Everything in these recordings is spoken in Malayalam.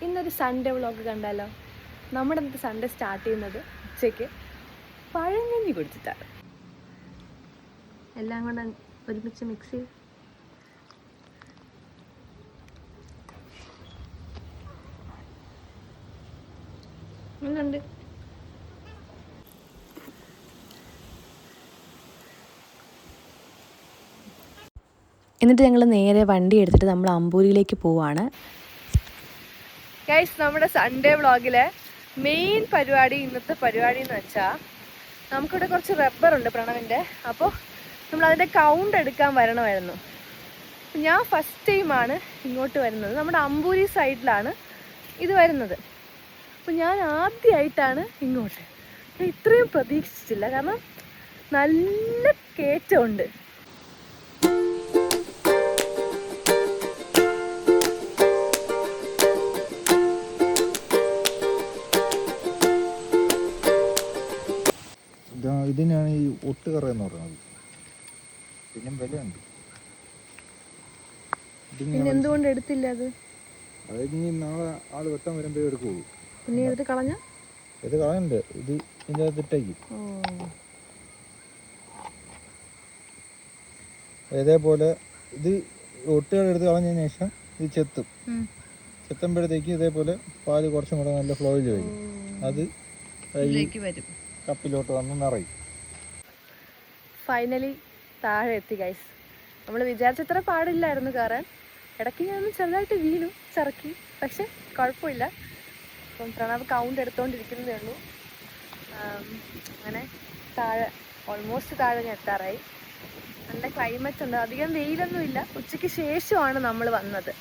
ഇന്നൊരു സൺഡേ വ്ളോഗ് കണ്ടാലോ? നമ്മുടെ ഇന്നത്തെ സൺഡേ സ്റ്റാർട്ട് ചെയ്യുന്നത് ഉച്ചയ്ക്ക് പഴങ്കഞ്ഞി കുടിച്ചിട്ടാണ്. എല്ലാം കൂടെ ഒരുമിച്ച് മിക്സ് ചെയ്ത് ഉണ്ട്. എന്നിട്ട് ഞങ്ങൾ നേരെ വണ്ടി എടുത്തിട്ട് നമ്മൾ അമ്പൂരിയിലേക്ക് പോവാണ്. ഗൈസ്, നമ്മുടെ സൺഡേ വ്ളോഗിലെ മെയിൻ പരിപാടി, ഇന്നത്തെ പരിപാടി എന്ന് വെച്ചാൽ നമുക്കിവിടെ കുറച്ച് റബ്ബറുണ്ട് പ്രണവിൻ്റെ. അപ്പോൾ നമ്മളതിൻ്റെ കൗണ്ട് എടുക്കാൻ വരണമായിരുന്നു. ഞാൻ ഫസ്റ്റ് ടൈമാണ് ഇങ്ങോട്ട് വരുന്നത്. നമ്മുടെ അമ്പൂരി സൈഡിലാണ് ഇത് വരുന്നത്. അപ്പോൾ ഞാൻ ആദ്യമായിട്ടാണ് ഇങ്ങോട്ട്. ഞാൻ ഇത്രയും പ്രതീക്ഷിച്ചില്ല, കാരണം നല്ല കയറ്റമുണ്ട്. ഇതിനാണ് ഈ ഒട്ടുകറ എന്ന് പറയുന്നത്. പിന്നെ വിലയുണ്ട്. പിന്നെ എന്തുകൊണ്ട് എടുത്തില്ല? അത് ഇനി നാളെ ആള് വെട്ടാൻ വരുമ്പോഴേ എടുക്കുള്ളൂ. പിന്നെ എടുത്ത് കളഞ്ഞ ഇത് കളയണ്ടേ? ഇത് ഇതിൻ്റെ അകത്ത് ഇട്ടേക്കും. ഇതേപോലെ ഇത് ഒട്ടുകൾ എടുത്ത് കളഞ്ഞതിന് ശേഷം ഇത് ചെത്തും. ചെത്തുമ്പോഴത്തേക്ക് ഇതേപോലെ പാല് കുറച്ചും കൂടെ നല്ല ഫ്ലോയിൽ വരും. അത് വരും, കപ്പിലോട്ട് വന്ന് നിറയും. ഫൈനലി താഴെ എത്തി ഗൈസ്. നമ്മൾ വിചാരിച്ചത്ര പാടില്ലായിരുന്നു കയറാൻ. ഇടയ്ക്ക് ഞാൻ ചെറുതായിട്ട് വീണു, ചിറക്കി, പക്ഷെ കുഴപ്പമില്ല. അപ്പം പ്രണവ് കൗണ്ട് എടുത്തുകൊണ്ടിരിക്കുന്നതേ ഉള്ളൂ. അങ്ങനെ താഴെ ഓൾമോസ്റ്റ് താഴെ ഞാൻ എത്താറായി. നല്ല ക്ലൈമറ്റ് ഉണ്ട്, അധികം വെയിലൊന്നും ഇല്ല. ഉച്ചയ്ക്ക് ശേഷമാണ് നമ്മൾ വന്നത്,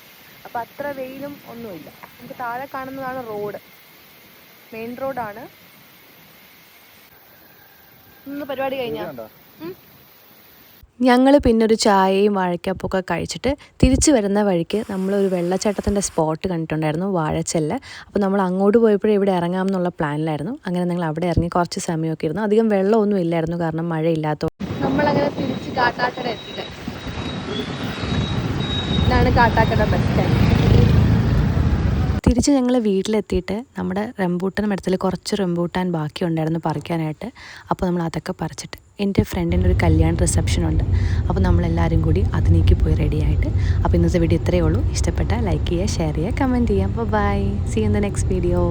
അപ്പം അത്ര വെയിലും ഒന്നുമില്ല. നമുക്ക് താഴെ കാണുന്നതാണ് റോഡ്, മെയിൻ റോഡാണ്. ഇന്ന് പരിപാടി കഴിഞ്ഞാ ഞങ്ങൾ പിന്നെ ഒരു ചായയും വാഴയ്ക്കപ്പൊക്കെ കഴിച്ചിട്ട് തിരിച്ചു വരുന്ന വഴിക്ക് നമ്മളൊരു വെള്ളച്ചാട്ടത്തിൻ്റെ സ്പോട്ട് കണ്ടിട്ടുണ്ടായിരുന്നു, വാഴച്ചെല്ല്. അപ്പോൾ നമ്മൾ അങ്ങോട്ട് പോയപ്പോഴേ ഇവിടെ ഇറങ്ങാം എന്നുള്ള പ്ലാനിലായിരുന്നു. അങ്ങനെ ഞങ്ങൾ അവിടെ ഇറങ്ങി കുറച്ച് സമയമൊക്കെ ഇരുന്നു. അധികം വെള്ളമൊന്നും ഇല്ലായിരുന്നു, കാരണം മഴയില്ലാത്തതുകൊണ്ട്. നമ്മളങ്ങനെ തിരിച്ച് കാട്ടാക്കട എത്തി. ഇതാണ് കാട്ടാക്കട ബസ് സ്റ്റാൻഡ്. തിരിച്ച് ഞങ്ങൾ വീട്ടിലെത്തിയിട്ട് നമ്മുടെ റംബൂട്ടാൻ മരത്തിൽ കുറച്ച് റംബൂട്ടാൻ ബാക്കിയുണ്ടായിരുന്നു പറിക്കാനായിട്ട്. അപ്പോൾ നമ്മൾ അതൊക്കെ പറിച്ചിട്ട്, എൻ്റെ ഫ്രണ്ടിൻ്റെ ഒരു കല്യാണ റിസപ്ഷൻ ഉണ്ട്. അപ്പോൾ നമ്മളെല്ലാവരും കൂടി അതിലേക്ക് പോയി റെഡിയായിട്ട്. അപ്പോൾ ഇന്നത്തെ വീഡിയോ ഇത്രയേ ഉള്ളൂ. ഇഷ്ടപ്പെട്ടാൽ ലൈക്ക് ചെയ്യുക, ഷെയർ ചെയ്യുക, കമൻറ്റ് ചെയ്യുക. Bye, see you in the next video.